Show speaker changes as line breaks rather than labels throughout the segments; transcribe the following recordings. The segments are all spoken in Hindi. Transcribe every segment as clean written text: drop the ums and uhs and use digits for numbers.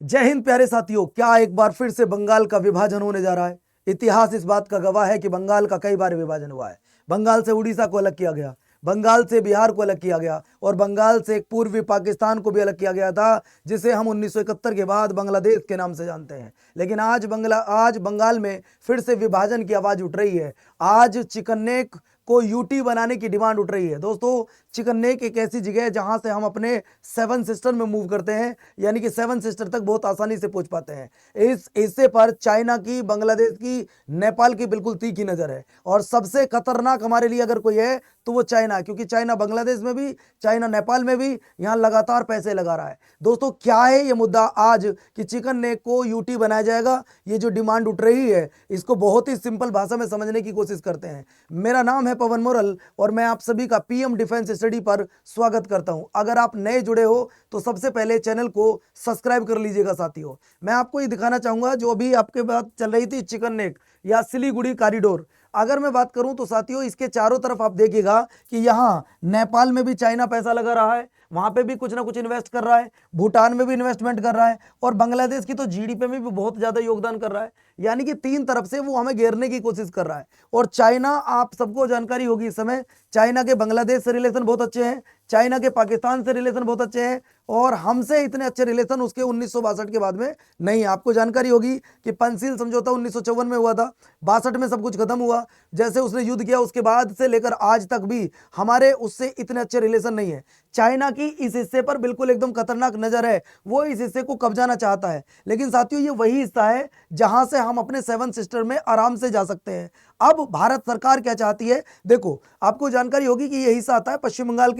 जय हिंद प्यारे साथियों। क्या एक बार फिर से बंगाल का विभाजन होने जा रहा है। इतिहास इस बात का गवाह है कि बंगाल का कई बार विभाजन हुआ है। बंगाल से उड़ीसा को अलग किया गया, बंगाल से बिहार को अलग किया गया और बंगाल से एक पूर्वी पाकिस्तान को भी अलग किया गया था, जिसे हम 1971 के बाद बांग्लादेश के नाम से जानते हैं। लेकिन आज बंगाल में फिर से विभाजन की आवाज उठ रही है। आज चिकन नेक को यूटी बनाने की डिमांड उठ रही है। दोस्तों, चिकन नेक एक ऐसी जगह है जहां से हम अपने सेवन सिस्टर में मूव करते हैं, यानी कि सेवन सिस्टर तक बहुत आसानी से पहुंच पाते हैं। इस हिस्से पर चाइना की, बांग्लादेश की, नेपाल की बिल्कुल तीखी नजर है और सबसे खतरनाक हमारे लिए अगर कोई है तो वो चाइना, क्योंकि चाइना बांग्लादेश में भी, चाइना नेपाल में भी यहां लगातार पैसे लगा रहा है। दोस्तों, क्या है ये मुद्दा आज कि चिकन नेक को यूटी बनाया जाएगा? ये जो डिमांड उठ रही है, इसको बहुत ही सिंपल भाषा में समझने की कोशिश करते हैं। मेरा नाम है पवन मोरल और मैं आप सभी का पीएम डिफेंस स्टडी पर स्वागत करता हूं। अगर आप नए जुड़े हो तो सबसे पहले चैनल को सब्सक्राइब कर लीजिएगा। साथियों, मैं आपको ये दिखाना चाहूंगा, जो अभी आपके बात चल रही थी चिकन नेक या सिलीगुड़ी कॉरिडोर, अगर मैं बात करूं तो साथियों इसके चारों तरफ आप देखिएगा कि यहाँ नेपाल में भी चाइना पैसा लगा रहा है, वहां पे भी कुछ ना कुछ इन्वेस्ट कर रहा है, भूटान में भी इन्वेस्टमेंट कर रहा है और बांग्लादेश की तो जीडीपी में भी बहुत ज्यादा योगदान कर रहा है। यानी कि तीन तरफ से वो हमें घेरने की कोशिश कर रहा है। और चाइना, आप सबको जानकारी होगी इस समय, चाइना के बांग्लादेश से रिलेशन बहुत अच्छे हैं, चाइना के पाकिस्तान से रिलेशन बहुत अच्छे हैं और हमसे इतने अच्छे रिलेशन उसके 1962 के बाद में नहीं। आपको जानकारी होगी कि पंचशील समझौता 1954 में हुआ था, 62 में सब कुछ खत्म हुआ। जैसे उसने युद्ध किया उसके बाद से लेकर आज तक भी हमारे उससे इतने अच्छे रिलेशन नहीं है। चाइना की इस हिस्से पर बिल्कुल एकदम खतरनाक नजर है, वो इस हिस्से को कब्जाना चाहता है। लेकिन साथियों, ये वही हिस्सा है जहां से हम अपने सेवन सिस्टर में आराम से जा सकते हैं। अब भारत सरकार क्या चाहती है, देखो आपको जानकारी होगी कि ये हिस्सा आता है पश्चिम बंगाल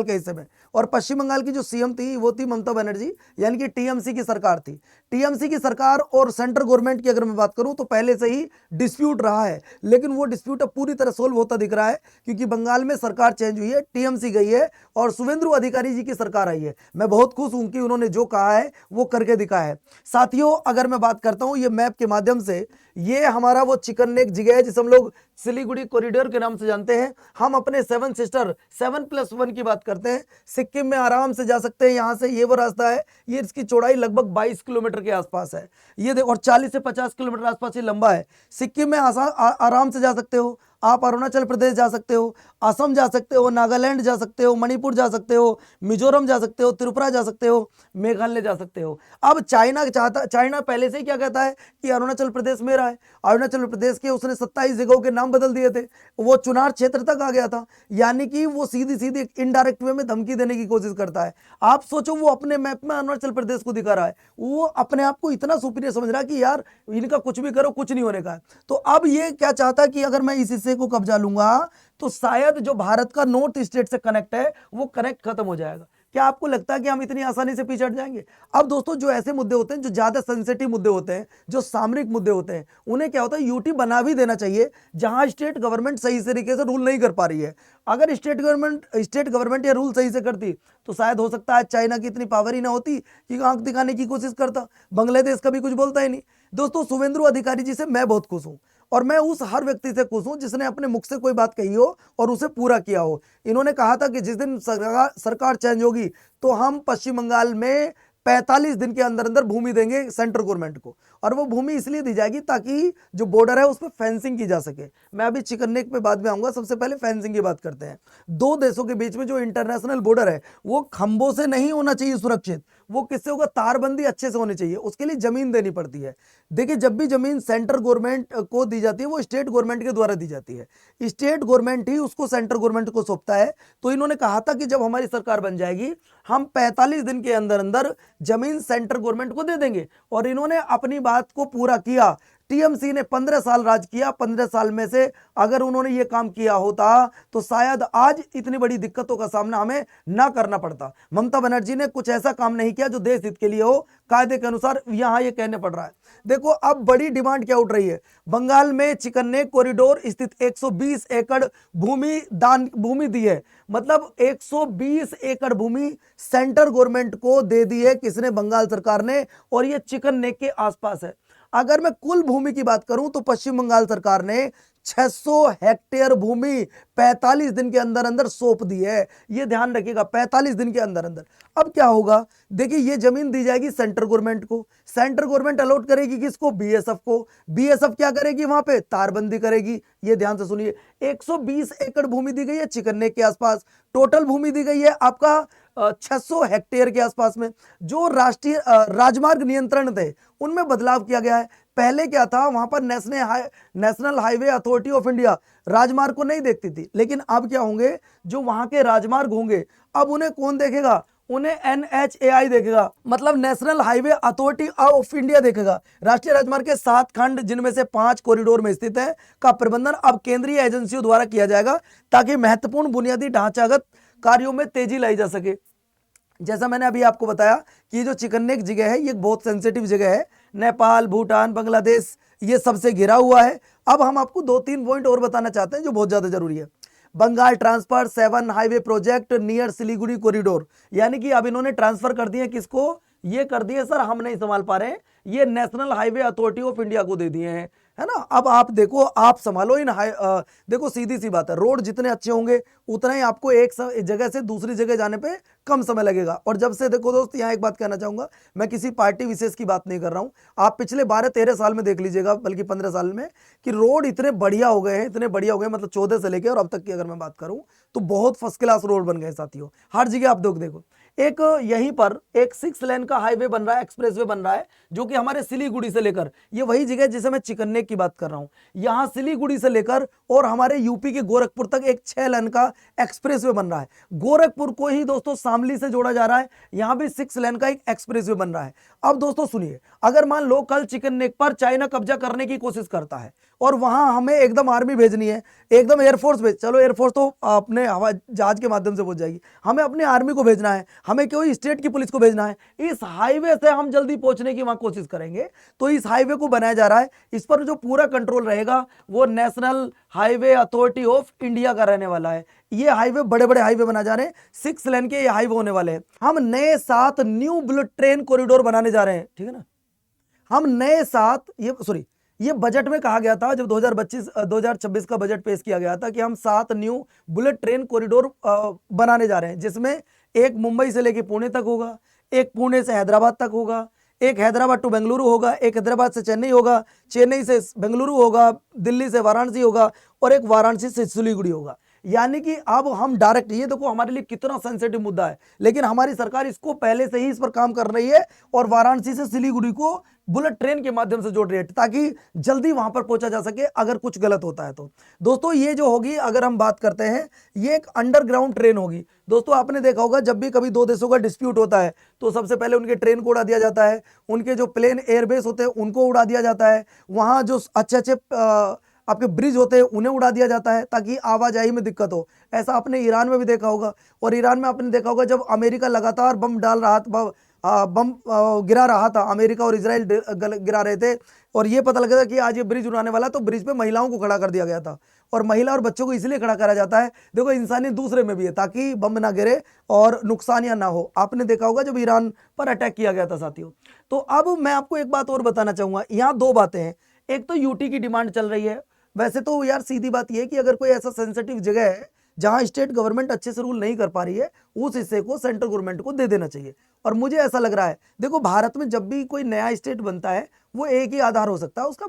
के हिस्से में, और पश्चिम बंगाल की जो सीएम थी वो थी ममता बनर्जी, यानी कि टीएमसी की सरकार थी। टीएमसी की सरकार और सेंट्रल गवर्नमेंट की अगर मैं बात करूं तो पहले से ही डिस्प्यूट रहा है, लेकिन वो डिस्प्यूट अब पूरी तरह सोल्व होता दिख रहा है, क्योंकि बंगाल में सरकार चेंज हुई है, टीएमसी गई है और शुवेंदु अधिकारी जी की सरकार आई है। मैं बहुत खुश हूं कि उन्होंने जो कहा है वो करके दिखाया है। साथियों, अगर मैं बात करता हूं ये मैप के माध्यम से, ये हमारा वो चिकन नेक जगह है जिसे हम लोग सिलीगुड़ी कॉरिडोर के नाम से जानते हैं। हम अपने सेवन सिस्टर 7+1 की बात करते हैं। सिक्किम में आराम से जा सकते हैं, यहां से ये वो रास्ता है, ये इसकी चौड़ाई लगभग 22 किलोमीटर के आसपास है ये देखो, और 40 से 50 किलोमीटर आसपास ये लंबा है। सिक्किम में आराम से जा सकते हो आप, अरुणाचल प्रदेश जा सकते हो, असम जा सकते हो, नागालैंड जा सकते हो, मणिपुर जा सकते हो, मिजोरम जा सकते हो, त्रिपुरा जा सकते हो, मेघालय जा सकते हो। अब चाइना पहले से ही क्या कहता है कि अरुणाचल प्रदेश मेरा है। अरुणाचल प्रदेश के उसने 27 जगहों के नाम बदल दिए थे, वो चुनार क्षेत्र तक आ गया था। यानी कि वो सीधी सीधी इनडायरेक्ट वे में धमकी देने की कोशिश करता है। आप सोचो, वो अपने मैप में अरुणाचल प्रदेश को दिखा रहा है, वो अपने आप को इतना सुपीरियर समझ रहा है कि यार इनका कुछ भी करो कुछ नहीं होने का है। तो अब ये क्या चाहता है कि अगर मैं इस हिस्से को कब्जा लूंगा तो शायद जो भारत का नॉर्थ स्टेट से कनेक्ट है वो कनेक्ट खत्म हो जाएगा। क्या आपको लगता है कि हम इतनी आसानी से पीछे हट जाएंगे? अब दोस्तों, जो ऐसे मुद्दे होते हैं, जो ज्यादा सेंसिटिव मुद्दे होते हैं, जो सामरिक मुद्दे होते हैं, उन्हें क्या होता है, यूटी बना भी देना चाहिए जहां स्टेट गवर्नमेंट सही तरीके से रूल नहीं कर पा रही है। अगर स्टेट गवर्नमेंट ये रूल सही से करती तो शायद हो सकता है चाइना की इतनी पावर ही ना होती कि आंख दिखाने की कोशिश करता। बांग्लादेश कभी कुछ बोलता ही नहीं। दोस्तों, शुवेंदु अधिकारी जी से मैं बहुत खुश हूं और मैं उस हर व्यक्ति से खुश हूं जिसने अपने मुख से कोई बात कही हो और उसे पूरा किया हो। इन्होंने कहा था कि जिस दिन सरकार चेंज होगी तो हम पश्चिम बंगाल में 45 दिन के अंदर अंदर भूमि देंगे सेंट्रल गवर्नमेंट को, और वो भूमि इसलिए दी जाएगी ताकि जो बॉर्डर है उस पर फेंसिंग की जा सके। मैं अभी चिकन नेक पे बाद में आऊंगा, सबसे पहले फेंसिंग की बात करते हैं। दो देशों के बीच में जो इंटरनेशनल बॉर्डर है वो खंभों से नहीं होना चाहिए सुरक्षित, वो किससे होगा, तारबंदी अच्छे से होनी चाहिए। उसके लिए जमीन देनी पड़ती है। देखिए, जब भी जमीन सेंट्रल गवर्नमेंट को दी जाती है वो स्टेट गवर्नमेंट के द्वारा दी जाती है, स्टेट गवर्नमेंट ही उसको सेंट्रल गवर्नमेंट को सौंपता है। तो इन्होंने कहा था कि जब हमारी सरकार बन जाएगी हम 45 दिन के अंदर अंदर जमीन सेंट्रल गवर्नमेंट को दे देंगे, और इन्होंने अपनी बात को पूरा किया। टीएमसी ने 15 साल राज किया, 15 साल में से अगर उन्होंने ये काम किया होता तो शायद आज इतनी बड़ी दिक्कतों का सामना हमें ना करना पड़ता। ममता बनर्जी ने कुछ ऐसा काम नहीं किया जो देश हित के लिए हो, कायदे के अनुसार यहां ये कहने पड़ रहा है। देखो, अब बड़ी डिमांड क्या उठ रही है, बंगाल में चिकन नेक कॉरिडोर स्थित 120 एकड़ भूमि दी है, मतलब 120 एकड़ भूमि सेंट्रल गवर्नमेंट को दे दी है, किसने, बंगाल सरकार ने, और ये चिकन नेक के आसपास है। अगर मैं कुल भूमि की बात करूं तो पश्चिम बंगाल सरकार ने 600 हेक्टेयर भूमि 45 दिन के अंदर अंदर सौंप दी है। ये ध्यान रखिएगा, 45 दिन के अंदर अंदर। अब क्या होगा, देखिए ये जमीन दी जाएगी सेंट्रल गवर्नमेंट को, सेंट्रल गवर्नमेंट अलॉट करेगी किसको, बीएसएफ को। बीएसएफ क्या करेगी, वहां पे तारबंदी करेगी। ये ध्यान से सुनिए, 120 एकड़ भूमि दी गई है चिकन नेक के आसपास, टोटल भूमि दी गई है आपका 600 हेक्टेयर के आसपास में। जो राष्ट्रीय राजमार्ग नियंत्रण थे उनमें बदलाव किया गया है। पहले क्या था, वहां पर national highway authority of India राजमार्ग को नहीं देखती थी, लेकिन अब क्या होंगे, जो वहां के राजमार्ग होंगे अब उन्हें कौन देखेगा, उन्हें NHAI देखेगा, मतलब national highway authority of India देखेगा। राष्ट्रीय राजमार्ग के 7 खंड जिनमें से 5 कॉरिडोर में स्थित है का प्रबंधन अब केंद्रीय एजेंसियों द्वारा किया जाएगा, ताकि महत्वपूर्ण बुनियादी ढांचागत कार्यों में तेजी लाई जा सके। जैसा मैंने अभी आपको बताया कि जो चिकन नेक जगह है ये बहुत सेंसिटिव जगह है, नेपाल, भूटान, बांग्लादेश ये सबसे घिरा हुआ है। अब हम आपको 2-3 पॉइंट और बताना चाहते हैं जो बहुत ज्यादा जरूरी है। Bengal transfer 7 highway project near Siliguri corridor, यानी कि अब इन्होंने ट्रांसफर कर दिए किसको, ये कर दिए सर हम नहीं संभाल पा रहे हैं, ये national highway authority of India को दे दिए हैं, है ना। अब आप देखो, आप संभालो इन देखो सीधी सी बात है, रोड जितने अच्छे होंगे उतना ही आपको एक जगह से दूसरी जगह जाने पे कम समय लगेगा। और जब से देखो दोस्त, यहाँ एक बात कहना चाहूंगा, मैं किसी पार्टी विशेष की बात नहीं कर रहा हूं, आप पिछले 12-13 साल में देख लीजिएगा, बल्कि 15 साल में, कि रोड इतने बढ़िया हो गए हैं, इतने बढ़िया हो गए, मतलब 14 से लेकर और अब तक की अगर मैं बात करूं तो बहुत फर्स्ट क्लास रोड बन गए साथियों। हर जगह आप देखो, एक यहीं पर एक 6 लेन का हाईवे बन रहा है, एक्सप्रेसवे बन रहा है, जो कि हमारे सिलीगुड़ी से लेकर, ये वही जगह जिसे मैं चिकन नेक की बात कर रहा हूं, यहां सिलीगुड़ी से लेकर और हमारे यूपी के गोरखपुर तक एक 6 लेन का एक्सप्रेसवे बन रहा है। गोरखपुर को ही दोस्तों शामली से जोड़ा जा रहा है, यहां भी 6 लेन का एक एक्सप्रेसवे बन रहा है। अब दोस्तों सुनिए, अगर मान लो कल चिकन नेक पर चाइना कब्जा करने की कोशिश करता है और वहां हमें एकदम आर्मी भेजनी है, एकदम एयरफोर्स भेज, चलो एयरफोर्स तो अपने हवाई जहाज के माध्यम से पहुंच जाएगी, हमें अपनी आर्मी को भेजना है, हमें कोई स्टेट की पुलिस को भेजना है, इस हाईवे से हम जल्दी पहुंचने की वहां कोशिश करेंगे। तो इस हाईवे को बनाया जा रहा है, इस पर जो पूरा कंट्रोल रहेगा वो national highway authority of India का रहने वाला है। ये हाईवे बड़े बड़े हाईवे बना जा रहे हैं, 6 लेन के ये हाईवे होने वाले हैं। हम नए 7 न्यू बुलेट ट्रेन कॉरिडोर बनाने जा रहे हैं, ठीक है ना। हम नए 7 ये बजट में कहा गया था, जब 2026 का बजट पेश किया गया था, कि हम 7 न्यू बुलेट ट्रेन कॉरिडोर बनाने जा रहे हैं, जिसमें एक मुंबई से लेके पुणे तक होगा, एक पुणे से हैदराबाद तक होगा, एक हैदराबाद टू बेंगलुरु होगा, एक हैदराबाद से चेन्नई होगा, चेन्नई से बेंगलुरु होगा, दिल्ली से वाराणसी होगा, और एक वाराणसी से सिलीगुड़ी होगा। यानी कि अब हम डायरेक्ट, ये देखो हमारे लिए कितना सेंसिटिव मुद्दा है, लेकिन हमारी सरकार इसको पहले से ही इस पर काम कर रही है और वाराणसी से सिलीगुड़ी को बुलेट ट्रेन के माध्यम से जोड़ रही है, ताकि जल्दी वहां पर पहुंचा जा सके अगर कुछ गलत होता है तो। दोस्तों ये जो होगी, अगर हम बात करते हैं, ये एक अंडरग्राउंड ट्रेन होगी। दोस्तों आपने देखा होगा, जब भी कभी 2 देशों का डिस्प्यूट होता है तो सबसे पहले उनके ट्रेन को उड़ा दिया जाता है, उनके जो प्लेन एयरबेस होते हैं उनको उड़ा दिया जाता है, वहां जो अच्छे आपके ब्रिज होते हैं उन्हें उड़ा दिया जाता है, ताकि आवाजाही में दिक्कत हो। ऐसा आपने ईरान में भी देखा होगा, और ईरान में आपने देखा होगा जब अमेरिका लगातार बम डाल रहा था, बम गिरा रहा था, अमेरिका और इजराइल गिरा रहे थे, और ये पता लगा था कि आज ये ब्रिज उड़ाने वाला, तो ब्रिज पे महिलाओं को खड़ा कर दिया गया था। और महिला और बच्चों को इसलिए खड़ा करा जाता है, देखो इंसानियत दूसरे में भी है, ताकि बम ना गिरे और नुकसान या ना हो। आपने देखा होगा जब ईरान पर अटैक किया गया था साथियों। तो अब मैं आपको एक बात और बताना चाहूंगा, यहाँ 2 बातें हैं। एक तो यूटी की डिमांड चल रही है। वैसे तो यार सीधी बात यह है कि अगर कोई ऐसा सेंसिटिव जगह है जहां स्टेट गवर्नमेंट अच्छे से रूल नहीं कर पा रही है, उस हिस्से को सेंट्रल गवर्नमेंट को दे देना चाहिए। और मुझे ऐसा लग रहा है, देखो भारत में जब भी कोई नया स्टेट बनता है वो एक ही आधार हो सकता है, उसका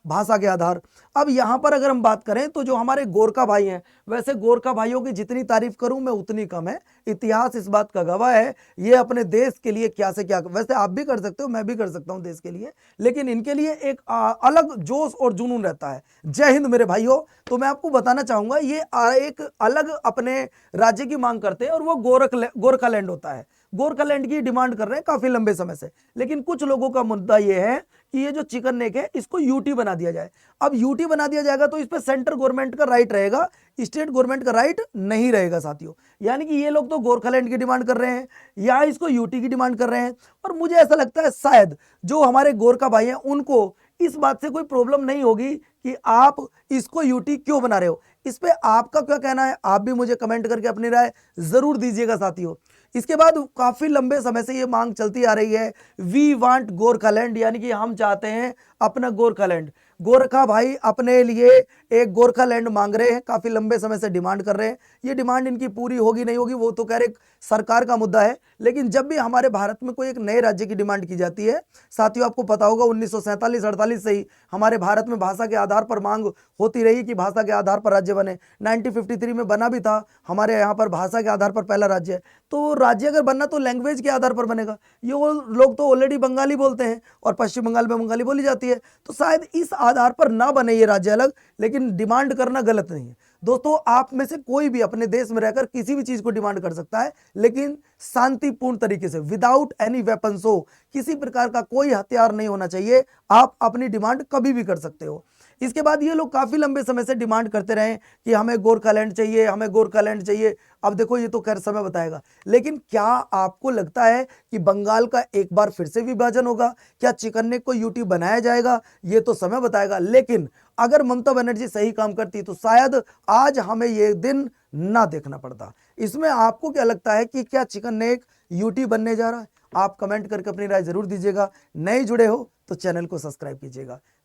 भाषा के आधार। अब यहाँ पर अगर हम बात करें तो जो हमारे गोरखा भाई हैं, वैसे गोरखा भाइयों की जितनी तारीफ करूं मैं उतनी कम है। इतिहास इस बात का गवाह है, ये अपने देश के लिए क्या से क्या, वैसे आप भी कर सकते हो, मैं भी कर सकता हूं देश के लिए, लेकिन इनके लिए एक अलग जोश और जुनून रहता है। जय हिंद मेरे भाइयों। तो मैं आपको बताना चाहूंगा, ये एक अलग अपने राज्य की मांग करते हैं, और वो गोरखालैंड होता है। गोरखालैंड की डिमांड कर रहे हैं काफी लंबे समय से। लेकिन कुछ लोगों का मुद्दा यह है कि ये जो चिकन नेक है इसको यूटी बना दिया जाए। अब यूटी बना दिया जाएगा तो इस पे सेंट्रल गवर्नमेंट का राइट रहेगा, स्टेट गवर्नमेंट का राइट नहीं रहेगा साथियों। यानी कि ये लोग तो गोरखालैंड की डिमांड कर रहे हैं या इसको यूटी की डिमांड कर रहे हैं। और मुझे ऐसा लगता है शायद जो हमारे गोरखा भाई हैं उनको इस बात से कोई प्रॉब्लम नहीं होगी कि आप इसको यूटी क्यों बना रहे हो। इस पे आपका क्या कहना है, आप भी मुझे कमेंट करके अपनी राय जरूर दीजिएगा साथियों। इसके बाद काफी लंबे समय से ये मांग चलती आ रही है, वी वांट गोरखालैंड, यानी कि हम चाहते हैं अपना गोरखालैंड। गोरखा भाई अपने लिए एक गोरखालैंड मांग रहे हैं, काफी लंबे समय से डिमांड कर रहे हैं। ये डिमांड इनकी पूरी होगी नहीं होगी वो तो कह रहे सरकार का मुद्दा है, लेकिन जब भी हमारे भारत में कोई एक नए राज्य की डिमांड की जाती है, साथियों आपको पता होगा 1947-48 से ही हमारे भारत में भाषा के आधार पर मांग होती रही कि भाषा के आधार पर राज्य बने। 1953 में बना भी था हमारे यहाँ पर भाषा के आधार पर पहला राज्य है। तो राज्य अगर बनना तो लैंग्वेज के आधार पर बनेगा। ये वो लोग तो ऑलरेडी बंगाली बोलते हैं और पश्चिम बंगाल में बंगाली बोली जाती है, तो शायद इस आधार पर ना बने ये राज्य अलग, लेकिन डिमांड करना गलत नहीं है। दोस्तों आप में से कोई भी अपने देश में रहकर किसी भी चीज को डिमांड कर सकता है, लेकिन शांतिपूर्ण तरीके से, विदाउट एनी वेपन्स हो, किसी प्रकार का कोई हथियार नहीं होना चाहिए। आप अपनी डिमांड कभी भी कर सकते हो। इसके बाद ये लोग काफी लंबे समय से डिमांड करते रहे कि हमें गोरखालैंड चाहिए, हमें गोरखालैंड चाहिए। अब देखो ये तो खैर समय बताएगा, लेकिन क्या आपको लगता है कि बंगाल का एक बार फिर से विभाजन होगा? क्या चिकन नेक को यूटी बनाया जाएगा? ये तो समय बताएगा। लेकिन अगर ममता बनर्जी सही काम करती तो शायद आज हमें ये दिन ना देखना पड़ता। इसमें आपको क्या लगता है कि क्या चिकन नेक यूटी बनने जा रहा है? आप कमेंट करके अपनी राय जरूर दीजिएगा। नए जुड़े हो तो चैनल को सब्सक्राइब कीजिएगा।